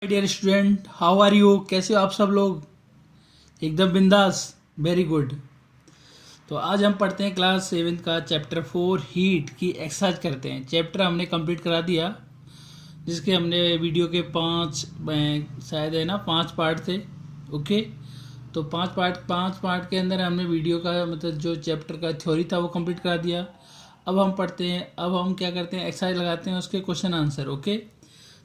Dear student, how are you? कैसे हो आप सब लोग? एकदम बिंदास। Very good. तो आज हम पढ़ते हैं क्लास 7 का चैप्टर 4 हीट की एक्सरसाइज करते हैं। चैप्टर हमने कंप्लीट करा दिया, जिसके हमने वीडियो के 5 शायद है ना 5 पार्ट थे। ओके, तो 5 पार्ट के अंदर हमने वीडियो का मतलब जो चैप्टर का थ्योरी था वो कंप्लीट करा दिया। अब हम पढ़ते हैं, अब हम क्या करते हैं, एक्सरसाइज लगाते हैं, उसके क्वेश्चन आंसर। ओके,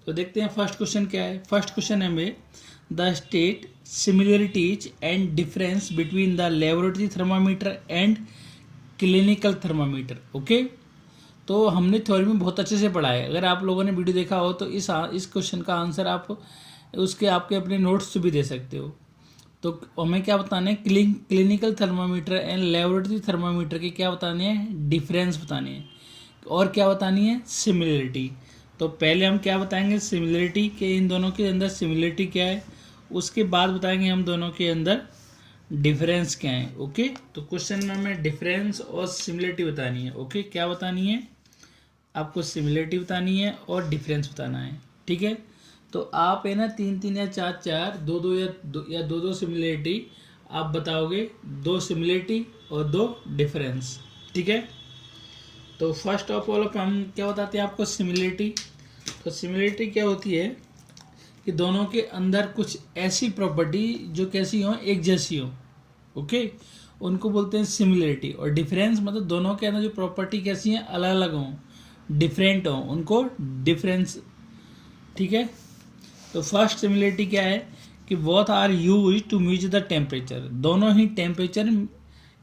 तो देखते हैं फर्स्ट क्वेश्चन क्या है। फर्स्ट क्वेश्चन है में the state similarities and difference between the laboratory thermometer and clinical thermometer. Okay, तो हमने थ्योरी में बहुत अच्छे से पढ़ा है। अगर आप लोगों ने वीडियो देखा हो तो इस क्वेश्चन का आंसर आप उसके आपके अपने नोट्स से भी दे सकते हो। तो हमें क्या बताने हैं, clinical thermometer and laboratory thermometer के क्या बताने हैं, डिफरेंस बताने हैं, और क्या बतानी है, सिमिलरिटी। तो पहले हम क्या बताएंगे, सिमिलरिटी के, इन दोनों के अंदर सिमिलरिटी क्या है, उसके बाद बताएंगे हम दोनों के अंदर डिफरेंस क्या है। ओके, तो क्वेश्चन में हमें डिफरेंस और सिमिलरिटी बतानी है। ओके, क्या बतानी है आपको, सिमिलरिटी बतानी है और डिफरेंस बताना है। ठीक है, तो आप है ना 3-3 या 4-4, 2-2 या 2-2 सिमिलरिटी आप बताओगे, 2 सिमिलरिटी और 2 डिफरेंस। ठीक है, तो फर्स्ट ऑफ ऑल हम क्या बताते हैं आपको, सिमिलरिटी। तो सिमिलरिटी क्या होती है कि दोनों के अंदर कुछ ऐसी प्रॉपर्टी जो कैसी हो, एक जैसी हो। ओके, उनको बोलते हैं सिमिलरिटी। और डिफरेंस मतलब दोनों के अंदर जो प्रॉपर्टी कैसी हैं, अलग अलग हों, डिफरेंट हों, उनको डिफरेंस। ठीक है, तो फर्स्ट सिमिलरिटी क्या है कि both are use to measure the temperature. दोनों ही टेम्परेचर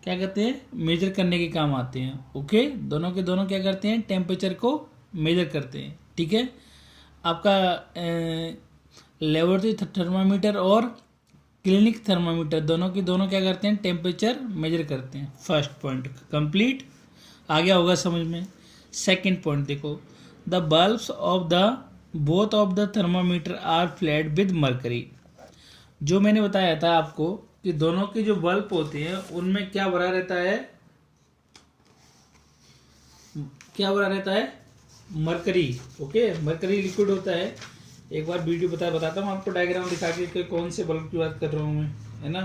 क्या करते हैं, मेजर करने के काम आते हैं। ओके, दोनों के दोनों क्या करते हैं, टेम्परेचर को मेजर करते हैं। ठीक है, आपका लेबोरेटरी थर्मामीटर और क्लिनिक थर्मामीटर दोनों के दोनों क्या करते हैं, टेम्परेचर मेजर करते हैं। फर्स्ट पॉइंट कंप्लीट, आ गया होगा समझ में। सेकंड पॉइंट देखो, the bulbs of the both of the thermometer are flat with mercury. जो मैंने बताया था आपको कि दोनों के जो बल्ब होते हैं उनमें क्या भरा रहता है, क्या भरा रहता है, मरकरी। ओके, मरकरी लिक्विड होता है। एक बार वीडियो बताता हूँ आपको, डायग्राम दिखा के कौन से बल्ब की बात कर रहा हूँ मैं, है ना।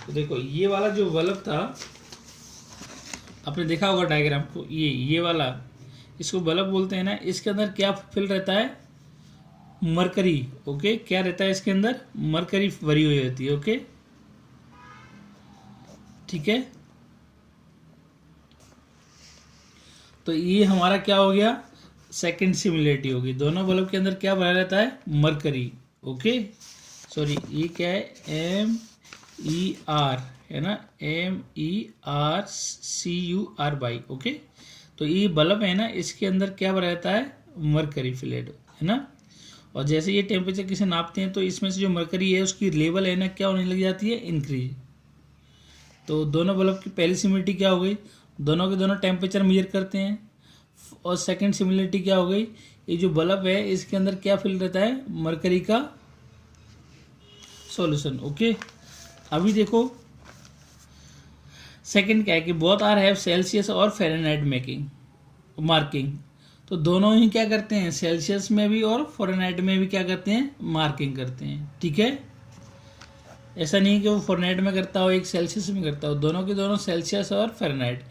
तो देखो ये वाला जो बल्ब था, आपने देखा होगा डायग्राम को, ये वाला, इसको बल्ब बोलते हैं ना। इसके अंदर क्या फिल रहता है, मरकरी। ओके, क्या रहता है इसके अंदर, मरकरी भरी हुई होती है। ओके, ठीक है, तो ये हमारा क्या हो गया, सेकंड सिमिलरिटी होगी। दोनों बल्ब के अंदर क्या भरा रहता है, मरकरी। ओके, सॉरी ये क्या है, MER है ना, MERCURY। ओके, तो ये बल्ब है ना, इसके अंदर क्या भरा रहता है, मरकरी फ्लूइड, है ना। और जैसे ये टेम्परेचर किसे नापते हैं तो इसमें से जो मरकरी है उसकी लेवल है ना क्या होने लग जाती है, इंक्रीज। तो दोनों बल्ब की पहली सिमिलरिटी क्या हो गई, दोनों के दोनों टेम्परेचर मेजर करते हैं। और सेकंड सिमिलरिटी क्या हो गई, ये जो बल्ब है इसके अंदर क्या फिल रहता है, मरकरी का सॉल्यूशन। ओके, अभी देखो सेकंड क्या है कि बोथ आर हैव सेल्सियस और फ़ारेनहाइट मेकिंग मार्किंग। तो दोनों ही क्या करते हैं, सेल्सियस में भी और फ़ारेनहाइट में भी क्या करते हैं, मार्किंग करते हैं। ठीक है, ऐसा नहीं कि वो फ़ारेनहाइट में करता हो, एक सेल्सियस में करता हो, दोनों के दोनों सेल्सियस और फ़ारेनहाइट,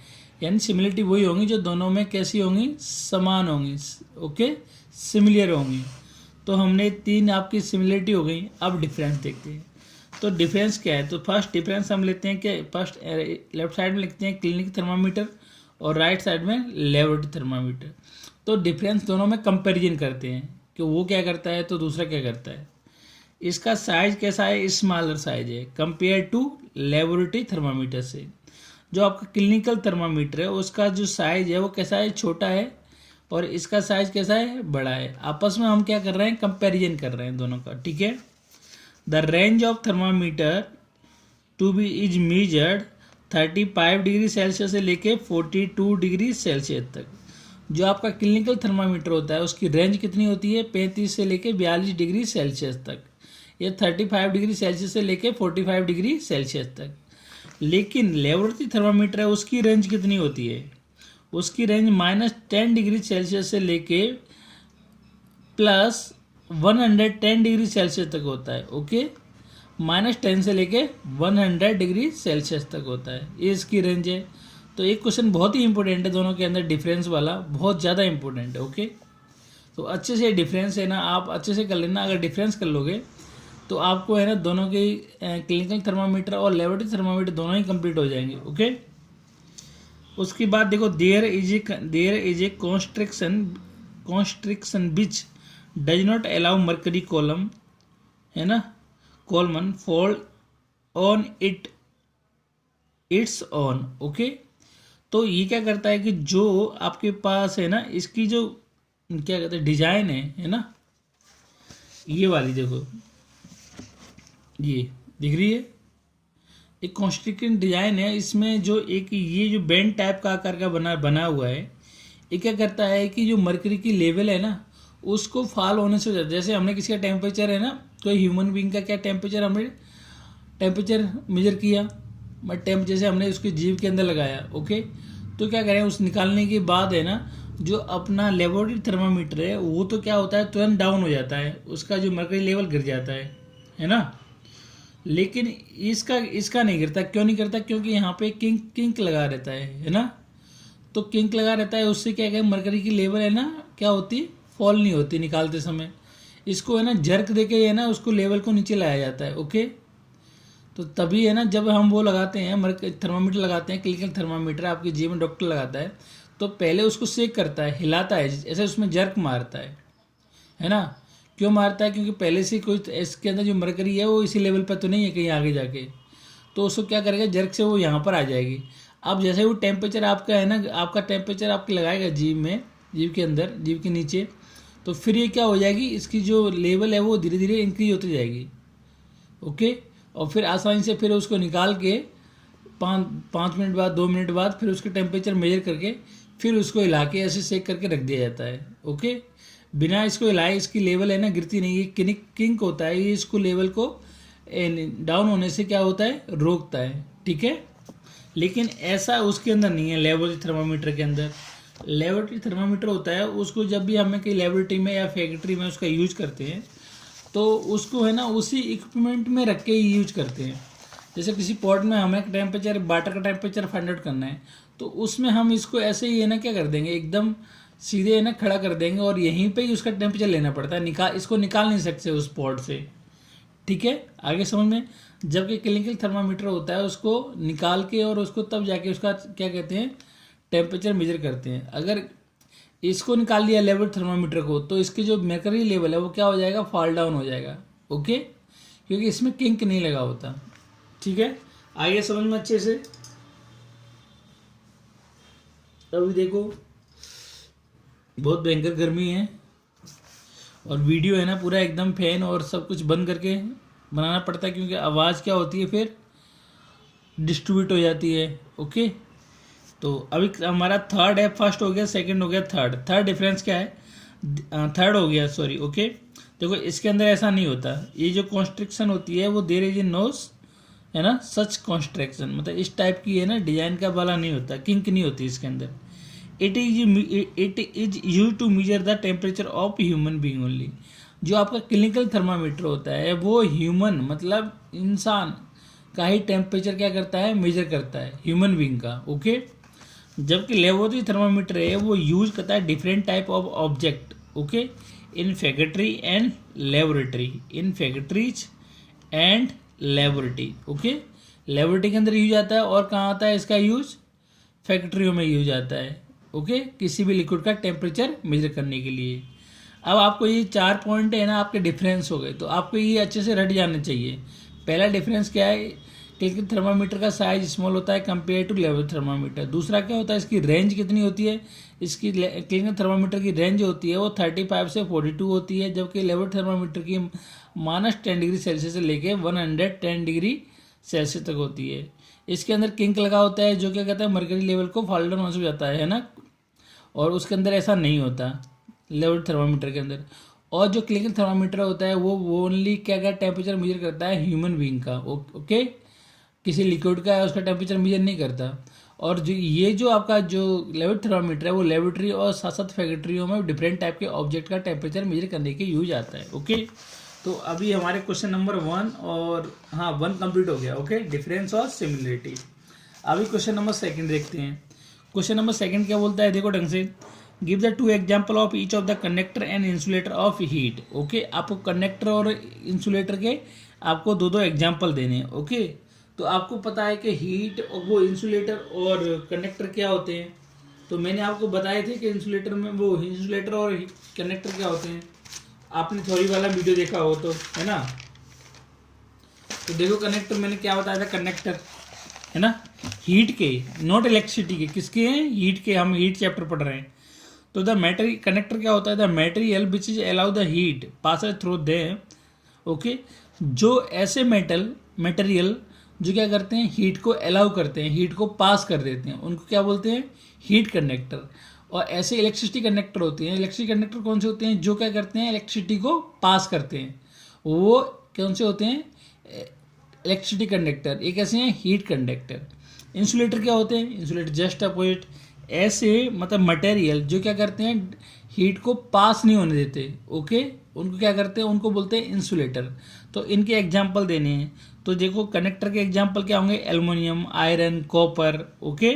यानी सिमिलरिटी वही होंगी जो दोनों में कैसी होंगी, समान होंगी। ओके, सिमिलर होंगी। तो हमने 3 आपकी सिमिलरिटी हो गई। अब डिफरेंस देखते हैं। तो डिफरेंस क्या है, तो फर्स्ट डिफरेंस हम लेते हैं कि फर्स्ट लेफ्ट साइड में लिखते हैं क्लिनिक थर्मामीटर और राइट साइड में लेबोरेटरी थर्मामीटर। तो डिफरेंस दोनों में कंपैरिजन करते हैं कि वो क्या करता है तो दूसरा क्या करता है। इसका साइज कैसा है, स्मॉलर साइज है कंपेयर टू लेबोरेटरी थर्मामीटर से। जो आपका क्लिनिकल थर्मामीटर है उसका जो साइज है वो कैसा है, छोटा है, और इसका साइज कैसा है, बड़ा है। आपस में हम क्या कर रहे हैं, कंपैरिजन कर रहे हैं दोनों का। ठीक है, the range of thermometer to be is measured 35 degree Celsius से लेके 42 डिग्री सेल्सियस तक। जो आपका क्लिनिकल थर्मामीटर होता है उसकी रेंज कितनी होती है, 35 से लेके 42 डिग्री सेल्सियस तक। ये 35 डिग्री सेल्सियस से लेके 45 डिग्री सेल्सियस तक। लेकिन लेबोरेटरी थर्मामीटर है उसकी रेंज कितनी होती है, उसकी रेंज -10 डिग्री सेल्सियस से लेके 110 डिग्री सेल्सियस तक होता है। ओके, -10 से लेके 100 डिग्री सेल्सियस तक होता है, ये इसकी रेंज है। तो एक क्वेश्चन बहुत ही इंपॉर्टेंट है दोनों के अंदर, डिफरेंस वाला बहुत ज़्यादा इंपॉर्टेंट है। ओके, तो अच्छे से डिफरेंस है ना, आप अच्छे से कर लेना। अगर डिफरेंस कर लोगे तो आपको है ना दोनों के क्लिनिकल थर्मामीटर और लेबोरेटरी थर्मामीटर दोनों ही कंप्लीट हो जाएंगे। ओके, उसके बाद देखो, there is a constriction which does not allow mercury column, है ना, column fall on its on. Okay, तो ये क्या करता है कि जो आपके पास है ना, इसकी जो क्या कहते हैं डिजाइन है ना, ये वाली देखो, ये दिख रही है, एक कॉन्स्ट्रिक्शन डिजाइन है। इसमें जो एक ये जो बेंड टाइप का आकार का बना हुआ है, ये क्या करता है कि जो मर्करी की लेवल है ना, उसको फॉल होने से हो जाता है। जैसे हमने किसी का टेम्परेचर है ना, कोई ह्यूमन बीइंग का क्या टेम्परेचर, हमने टेम्परेचर मेजर किया, बट जैसे हमने उसके जीभ के अंदर लगाया। ओके, तो क्या करें, उस निकालने के बाद है ना, जो अपना लेबोरेटरी थर्मामीटर है वो तो क्या होता है, तुरंत डाउन हो जाता है, उसका जो मर्करी लेवल गिर जाता है ना। लेकिन इसका नहीं गिरता। क्यों नहीं गिरता? क्योंकि यहाँ पे किंक लगा रहता है ना। तो किंक लगा रहता है, उससे क्या है, मरकरी की लेवल है ना क्या होती, फॉल नहीं होती निकालते समय। इसको है ना जर्क देके है ना उसको लेवल को नीचे लाया जाता है। ओके, तो तभी है ना जब हम वो लगाते हैं थर्मामीटर लगाते हैं, क्लिनिकल थर्मामीटर आपके जीवन में डॉक्टर लगाता है, तो पहले उसको सेक करता है, हिलाता है, ऐसे उसमें जर्क मारता है ना। क्यों मारता है? क्योंकि पहले से कोई इसके अंदर जो मरकरी है वो इसी लेवल पर तो नहीं है कहीं आगे जाके, तो उसको क्या करेगा, जर्क से वो यहाँ पर आ जाएगी। अब जैसे वो टेम्परेचर आपका है ना, आपका टेम्परेचर आपके लगाएगा जीभ में, जीभ के अंदर, जीभ के नीचे, तो फिर ये क्या हो जाएगी, इसकी जो लेवल है वो धीरे धीरे इंक्रीज होती जाएगी। ओके, और फिर आसानी से फिर उसको निकाल के 5 मिनट बाद, 2 मिनट बाद फिर उसके टेम्परेचर मेजर करके फिर उसको हिला के ऐसे सेक करके रख दिया जाता है। ओके, बिना इसको हिलाए इसकी लेवल है ना गिरती नहीं, ये किंक होता है, ये इसको लेवल को डाउन होने से क्या होता है, रोकता है। ठीक है, लेकिन ऐसा उसके अंदर नहीं है। लेबोरेटरी थर्मामीटर के अंदर, लेबोरेटरी थर्मामीटर होता है, उसको जब भी हमें कहीं लेबोरेटरी में या फैक्ट्री में उसका यूज करते हैं, तो उसको है ना उसी इक्विपमेंट में रख के ही यूज करते हैं। जैसे किसी पॉट में हमें टेम्परेचर, वाटर का टेम्परेचर फाइंड आउट करना है, तो उसमें हम इसको ऐसे ही है ना क्या कर देंगे, एकदम सीधे है ना खड़ा कर देंगे और यहीं पे ही उसका टेम्परेचर लेना पड़ता है, इसको निकाल नहीं सकते उस पॉट से। ठीक है, आगे समझ में। जबकि क्लिनिकल थर्मामीटर होता है, उसको निकाल के और उसको तब जाके उसका क्या कहते हैं, टेम्परेचर मेजर करते हैं। अगर इसको निकाल लिया लेबोरेटरी थर्मामीटर को, तो इसकी जो मर्करी लेवल है वो क्या हो जाएगा, फॉल डाउन हो जाएगा। ओके, क्योंकि इसमें किंक नहीं लगा होता। ठीक है, आइए समझ में अच्छे से। अभी देखो बहुत भयंकर गर्मी है और वीडियो है ना पूरा एकदम फैन और सब कुछ बंद करके बनाना पड़ता है, क्योंकि आवाज़ क्या होती है फिर डिस्ट्रीब्यूट हो जाती है। ओके, तो अभी हमारा थर्ड है, फर्स्ट हो गया, सेकंड हो गया, थर्ड डिफरेंस क्या है, थर्ड हो गया, सॉरी। ओके, देखो इसके अंदर ऐसा नहीं होता, ये जो कॉन्स्ट्रिक्शन होती है वो देयर इज इन नोज, है ना, सच कॉन्स्ट्रक्शन, मतलब इस टाइप की है ना डिजाइन का वाला नहीं होता, किंक नहीं होती इसके अंदर। It is use to measure the temperature of human being only. जो आपका क्लिनिकल थर्मामीटर होता है वो ह्यूमन मतलब इंसान का ही टेम्परेचर क्या करता है, मेजर करता है, ह्यूमन बीइंग का। ओके, जबकि लेबोरेटरी थर्मामीटर है वो यूज करता है different type of object. Okay, in factory and laboratory, in factories and laboratory. Okay, laboratory के अंदर यूज आता है और कहाँ आता है इसका यूज, फैक्ट्रियों में यूज आता है। ओके, किसी भी लिक्विड का टेम्परेचर मेजर करने के लिए। अब आपको ये 4 पॉइंट है ना आपके डिफरेंस हो गए, तो आपको ये अच्छे से रट जाने चाहिए। पहला डिफरेंस क्या है, क्लिनिकल थर्मामीटर का साइज स्मॉल होता है कंपेयर टू लेबोरेटरी थर्मामीटर। दूसरा क्या होता है, इसकी रेंज कितनी होती है, इसकी क्लिनिकल थर्मामीटर की रेंज होती है वो 35 से 42 होती है, जबकि लेबोरेटरी थर्मामीटर की -10 डिग्री सेल्सियस से लेके 110 डिग्री सेल्सियस तक होती है। इसके अंदर किंक लगा होता है जो क्या कहता है मर्करी लेवल को फॉल डाउन हो जाता है ना, और उसके अंदर ऐसा नहीं होता लेबोरेटरी थर्मामीटर के अंदर। और जो क्लिनिकल थर्मामीटर होता है वो ओनली क्या क्या टेम्परेचर मेजर करता है ह्यूमन बीइंग का। ओके, किसी लिक्विड का है उसका टेम्परेचर मेजर नहीं करता। और जो ये जो आपका जो लेबोरेटरी थर्मामीटर है वो लेबोरेटरी और साथ साथ फैक्ट्रियों में डिफरेंट टाइप के ऑब्जेक्ट का टेम्परेचर मेजर करने के यूज आता है। ओके, तो अभी हमारे क्वेश्चन नंबर 1 और हाँ 1 कंप्लीट हो गया। ओके, डिफरेंस और सिमिलरिटी। अभी क्वेश्चन नंबर 2 देखते हैं। क्वेश्चन नंबर 2 क्या बोलता है, देखो ढंग से, give the 2 example of each of the conductor and insulator of heat. Okay, आपको कंडक्टर और इंसुलेटर के आपको दो एग्जाम्पल देने हैं। ओके, तो आपको पता है कि हीट और वो इंसुलेटर और कंडक्टर क्या होते हैं, तो मैंने आपको बताए थे कि इंसुलेटर में वो इंसुलेटर और कंडक्टर क्या होते हैं। आपने थ्योरी वाला वीडियो देखा हो तो, है ना। तो देखो कंडक्टर मैंने क्या बताया था, कंडक्टर है ना हीट के, नॉट इलेक्ट्रिसिटी के, किसके हैं, हीट के। हम हीट चैप्टर पढ़ रहे हैं। तो द मैटेरियल कंडक्टर क्या होता है, the material which is allow the heat pass through them. Okay, जो ऐसे मटेरियल जो क्या करते हैं, हीट को अलाउ करते हैं, हीट को पास कर देते हैं, उनको क्या बोलते हैं, हीट कंडक्टर। और ऐसे इलेक्ट्रिसिटी कंडक्टर होते हैं। इलेक्ट्रिसिटी कंडक्टर कौन से होते हैं, जो क्या करते हैं, इलेक्ट्रिसिटी को पास करते हैं, वो कौन से होते हैं, इलेक्ट्रिसिटी कंडक्टर। एक ऐसे हैं हीट कंडक्टर। इंसुलेटर क्या होते हैं, इंसुलेटर जस्ट अपोजिट, ऐसे मतलब मटेरियल जो क्या करते हैं, हीट को पास नहीं होने देते। ओके, उनको क्या करते हैं, उनको बोलते हैं इंसुलेटर। तो इनके एग्जाम्पल देने हैं। तो देखो कंडक्टर के एग्जाम्पल क्या होंगे, एल्युमिनियम, आयरन, कॉपर। ओके,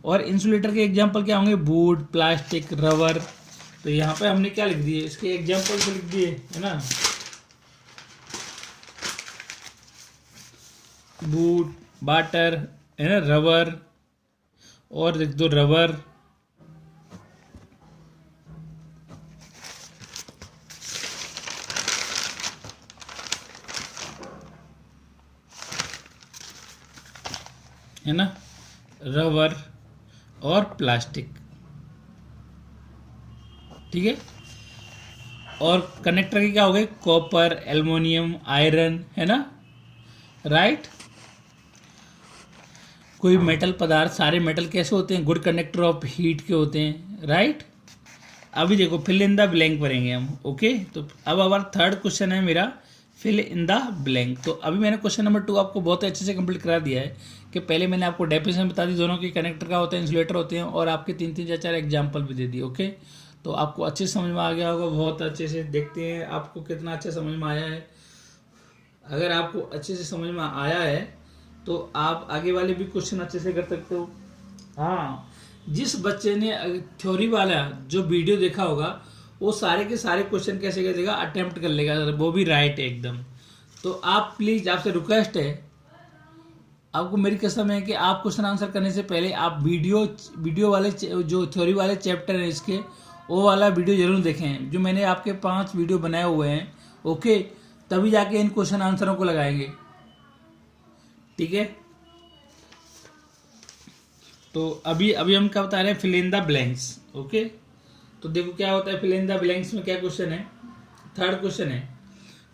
और इंसुलेटर के एग्जाम्पल क्या होंगे, वुड, प्लास्टिक, रबर। तो यहाँ पे हमने क्या लिख दिए, इसके एग्जाम्पल तो लिख दिए, है ना, वुड, वाटर, है ना, रबर, और लिख दो रबर, है ना, रबर और प्लास्टिक। ठीक है, और कनेक्टर के क्या हो गए, कॉपर, एल्युमिनियम, आयरन, है ना, राइट। कोई मेटल पदार्थ, सारे मेटल कैसे होते हैं, गुड कंडक्टर ऑफ हीट के होते हैं, राइट। अभी देखो फिल इन द ब्लैंक करेंगे हम। ओके, तो अब हमारा 3rd क्वेश्चन है मेरा, फिल इन द ब्लैंक। तो अभी मैंने क्वेश्चन नंबर 2 आपको बहुत अच्छे से कंप्लीट करा दिया है कि पहले मैंने आपको डेफिनेशन बता दी दोनों की, कनेक्टर का होता है, इंसुलेटर होते हैं, और आपके 3-4 एग्जाम्पल भी दे दिए। ओके, तो आपको अच्छे से समझ में आ गया होगा, बहुत अच्छे से। देखते हैं आपको कितना अच्छा समझ में आया है। अगर आपको अच्छे से समझ में आया है तो आप आगे वाले भी क्वेश्चन अच्छे से कर सकते हो। हाँ, जिस बच्चे ने थ्योरी वाला जो वीडियो देखा होगा वो सारे के सारे क्वेश्चन कैसे कर देगा, अटेम्प्ट कर लेगा, वो भी राइट है एकदम। तो आप प्लीज़, आपसे रिक्वेस्ट है, आपको मेरी कसम है कि आप क्वेश्चन आंसर करने से पहले आप वीडियो वाले जो थ्योरी वाले चैप्टर हैं इसके, वो वाला वीडियो जरूर देखें जो मैंने आपके 5 वीडियो बनाए हुए हैं। ओके, तभी जाके इन क्वेश्चन आंसरों को लगाएंगे। ठीक है, तो अभी हम क्या बता रहे हैं, fill in the blanks. Okay, तो देखो क्या होता है फिल इन द ब्लैंक्स में, क्या क्वेश्चन है, 3rd क्वेश्चन है,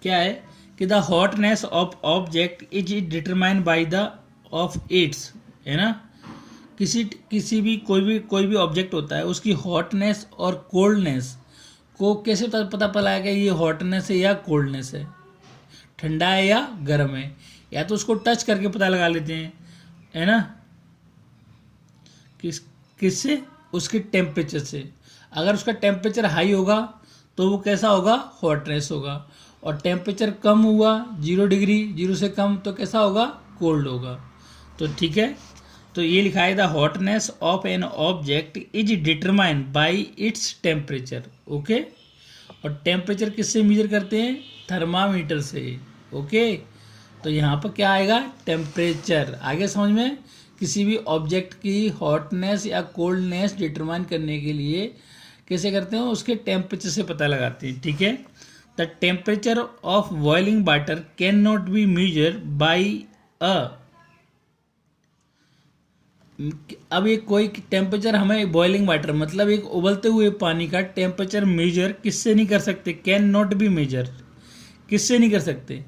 क्या है कि the hotness of object is determined by the of its, है ना। किसी भी कोई भी ऑब्जेक्ट होता है, उसकी हॉटनेस और कोल्डनेस को कैसे पता पड़ा कि ये हॉटनेस है या कोल्डनेस है, ठंडा है या गर्म है, या तो उसको टच करके पता लगा लेते हैं, है ना, किससे, उसके टेम्परेचर से। अगर उसका टेम्परेचर हाई होगा तो वो कैसा होगा, हॉटनेस होगा, और टेम्परेचर कम हुआ 0 डिग्री, 0 से कम, तो कैसा होगा, कोल्ड होगा। तो ठीक है, तो ये लिखा है the hotness of an object is determined by its temperature. Okay, और टेम्परेचर किससे मेजर करते हैं, थर्मामीटर से। ओके, तो यहाँ पर क्या आएगा, टेम्परेचर। आगे समझ में, किसी भी ऑब्जेक्ट की हॉटनेस या कोल्डनेस डिटरमाइन करने के लिए कैसे करते हैं, उसके टेम्परेचर से पता लगाते हैं। ठीक है, the temperature of boiling water can not be measure by a. अब एक कोई टेम्परेचर, हमें बॉइलिंग वाटर मतलब एक उबलते हुए पानी का टेम्परेचर मेजर किससे नहीं कर सकते, कैन नॉट बी मेजर, किससे नहीं कर सकते,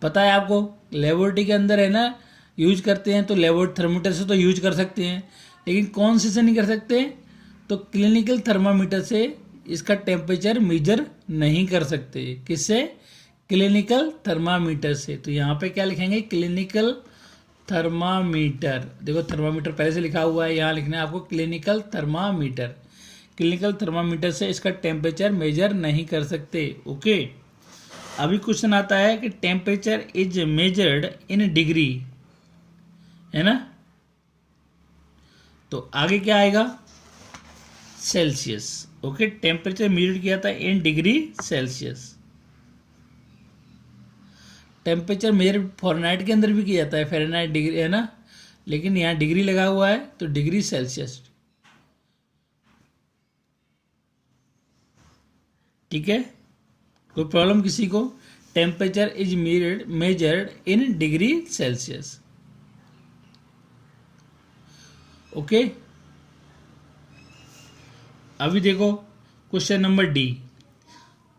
पता है आपको, लेबोरेटरी के अंदर है ना यूज करते हैं, तो लेबोरेटरी थर्मामीटर से तो यूज कर सकते हैं, लेकिन कौन से नहीं कर सकते, तो क्लिनिकल थर्मामीटर से इसका टेम्परेचर मेजर नहीं कर सकते। किससे, क्लिनिकल थर्मामीटर से। तो यहाँ पे क्या लिखेंगे, क्लिनिकल थर्मामीटर, देखो थर्मामीटर पहले से लिखा हुआ है, यहाँ लिखना है आपको क्लिनिकल थर्मामीटर। क्लिनिकल थर्मामीटर से इसका टेम्परेचर मेजर नहीं कर सकते। ओके, अभी क्वेश्चन आता है कि temperature is measured in degree, है ना। तो आगे क्या आएगा, सेल्सियस। ओके, टेम्परेचर मेजर किया था इन degree Celsius. Temperature measure Fahrenheit के अंदर भी किया जाता है, फ़ारेनहाइट डिग्री, है ना, लेकिन यहाँ डिग्री लगा हुआ है तो डिग्री सेल्सियस। ठीक है, कोई प्रॉब्लम किसी को, temperature is measured in degree Celsius. Okay, अभी देखो question number D,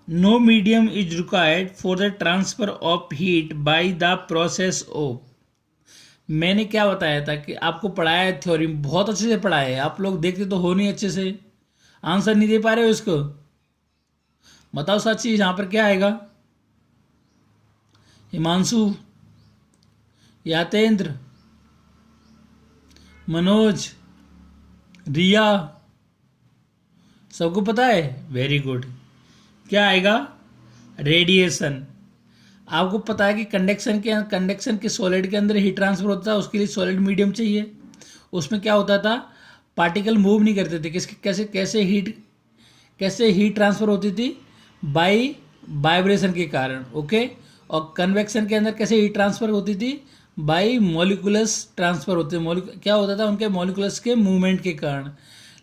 no medium is required for the transfer of heat by the process of. मैंने क्या बताया था कि आपको पढ़ाया है, थ्योरी बहुत अच्छे से पढ़ाया है, आप लोग देखते तो हो नहीं अच्छे से, आंसर नहीं दे पा रहे हो इसको, बताओ सच चीज, यहाँ पर क्या आएगा, हिमांशु, यातेंद्र, मनोज, रिया, सबको पता है, वेरी गुड। क्या आएगा, रेडिएशन। आपको पता है कि कंडक्शन के सॉलिड के अंदर हीट ट्रांसफर होता है, उसके लिए सॉलिड मीडियम चाहिए। उसमें क्या होता था, पार्टिकल मूव नहीं करते थे, कैसे हीट ट्रांसफर होती थी, बाय वाइब्रेशन के कारण। ओके, और कन्वेक्शन के अंदर कैसे हीट ट्रांसफर होती थी, बाय मॉलिकुलस ट्रांसफर होते, क्या होता था, उनके मॉलिकुलस के मूवमेंट के कारण।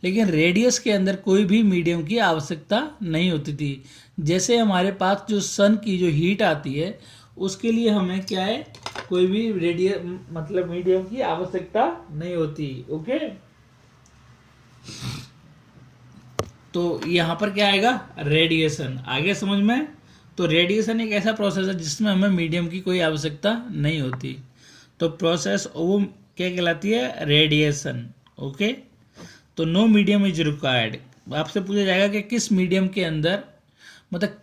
लेकिन रेडियस के अंदर कोई भी मीडियम की आवश्यकता नहीं होती थी। जैसे हमारे पास जो सन की जो हीट आती है, उसके लिए हमें क्या है, कोई भी मतलब मीडियम की आवश्यकता नहीं होती। ओके, तो यहाँ पर क्या आएगा, रेडिएशन। आगे समझ में, तो रेडिएशन एक ऐसा प्रोसेस है जिसमें हमें मीडियम की कोई आवश्यकता नहीं होती। तो प्रोसेस वो क्या कहलाती है, रेडिएशन। ओके, तो नो मीडियम इज रिक्वायर्ड। आपसे पूछा जाएगा कि किस मीडियम के अंदर, मतलब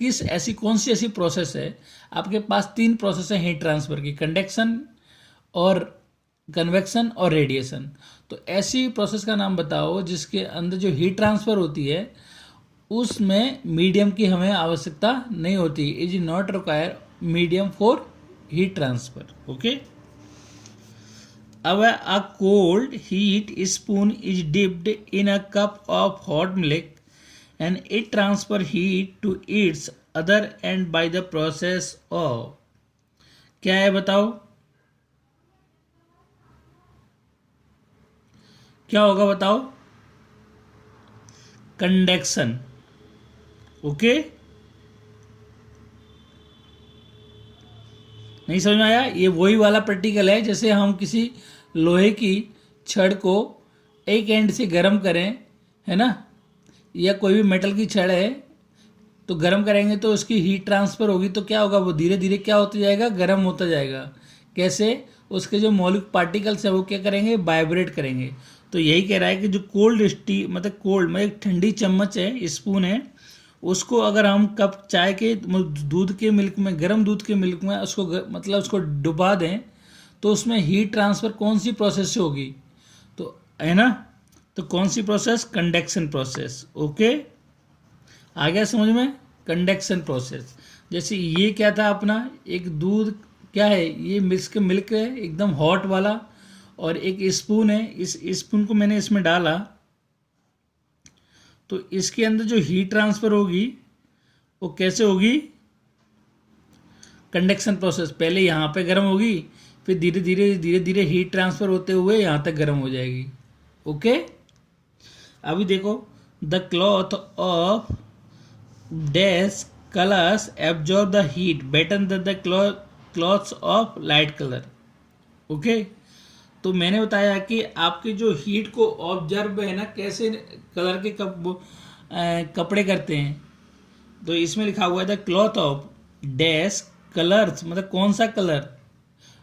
कौन सी ऐसी प्रोसेस है, आपके पास 3 प्रोसेस है हीट ट्रांसफर की, कंडक्शन और कन्वेक्शन और रेडिएशन। तो ऐसी प्रोसेस का नाम बताओ जिसके अंदर जो हीट ट्रांसफर होती है उसमें मीडियम की हमें आवश्यकता नहीं होती, is not require medium for heat transfer. Okay, अब a cold heat spoon is dipped in a cup of hot milk and it transfer heat to its other end by the process of, क्या है बताओ, क्या होगा बताओ, conduction. Okay, नहीं समझ में आया, ये वही वाला प्रैक्टिकल है, जैसे हम किसी लोहे की छड़ को एक एंड से गर्म करें, है ना, या कोई भी मेटल की छड़ है तो गर्म करेंगे तो उसकी हीट ट्रांसफ़र होगी, तो क्या होगा, वो धीरे धीरे क्या होता जाएगा, गर्म होता जाएगा। कैसे, उसके जो मौलिक पार्टिकल्स है वो क्या करेंगे, वाइब्रेट करेंगे। तो यही कह रहा है कि जो मतलब एक ठंडी चम्मच है, स्पून है, उसको अगर हम कप चाय के दूध के मिल्क में, गर्म दूध के मिल्क में उसको डुबा दें, तो उसमें हीट ट्रांसफ़र कौन सी प्रोसेस से होगी, तो है ना, तो कौन सी प्रोसेस, कंडक्शन प्रोसेस। ओके, आ गया समझ में, कंडक्शन प्रोसेस। जैसे ये क्या था अपना, एक दूध क्या है, ये मिल्क है एकदम हॉट वाला, और एक स्पून है, इस स्पून को मैंने इसमें डाला, तो इसके अंदर जो हीट ट्रांसफ़र होगी वो कैसे होगी, कंडक्शन प्रोसेस। पहले यहाँ पे गर्म होगी, फिर धीरे धीरे हीट ट्रांसफ़र होते हुए यहाँ तक गर्म हो जाएगी। ओके, अभी देखो, the cloth of dash colours absorb the heat better than the clothes of light colour. Okay, तो मैंने बताया कि आपके जो हीट को ऑब्जर्व है ना, कैसे कलर के कपड़े करते हैं, तो इसमें लिखा हुआ है the cloth of dash colours, मतलब कौन सा कलर,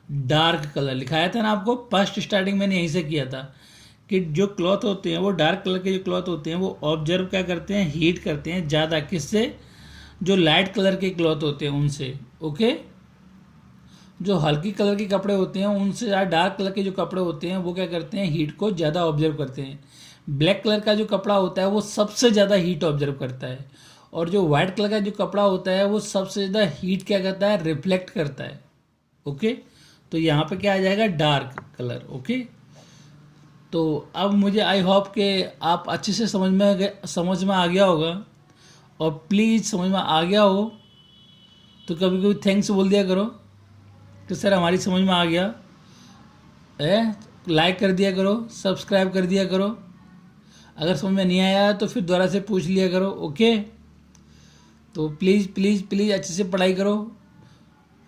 डार्क कलर लिखाया था ना आपको, फर्स्ट स्टार्टिंग मैंने यहीं से किया था कि जो क्लॉथ होते हैं वो डार्क कलर के जो क्लॉथ होते हैं वो ऑब्जर्व क्या करते हैं, हीट करते हैं ज़्यादा, किससे, जो लाइट कलर के क्लॉथ होते हैं उनसे। ओके, जो हल्की कलर के कपड़े होते हैं उनसे ज़्यादा डार्क कलर के जो कपड़े होते हैं वो क्या करते हैं, हीट को ज़्यादा ऑब्जर्व करते हैं। ब्लैक कलर का जो कपड़ा होता है वो सबसे ज़्यादा हीट ऑब्जर्व करता है, और जो वाइट कलर का जो कपड़ा होता है वो सबसे ज़्यादा हीट क्या करता है, रिफ्लेक्ट करता है। ओके, तो यहाँ पे क्या आ जाएगा, डार्क कलर। ओके, तो अब मुझे आई होप कि आप अच्छे से समझ में आ गया होगा, और प्लीज़ समझ में आ गया हो तो कभी कभी थैंक्स बोल दिया करो कि सर हमारी समझ में आ गया है, लाइक कर दिया करो, सब्सक्राइब कर दिया करो। अगर समझ में नहीं आया तो फिर दोबारा से पूछ लिया करो। ओके, तो प्लीज़ प्लीज़ प्लीज़ अच्छे से पढ़ाई करो।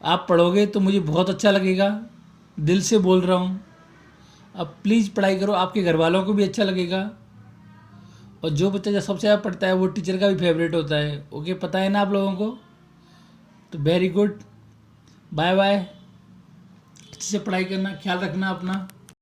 आप पढ़ोगे तो मुझे बहुत अच्छा लगेगा, दिल से बोल रहा हूँ। अब प्लीज़ पढ़ाई करो, आपके घर वालों को भी अच्छा लगेगा। और जो बच्चा जो सबसे ज़्यादा पढ़ता है वो टीचर का भी फेवरेट होता है। ओके, पता है ना आप लोगों को? तो वेरी गुड, बाय बाय। अच्छे से पढ़ाई करना, ख्याल रखना अपना।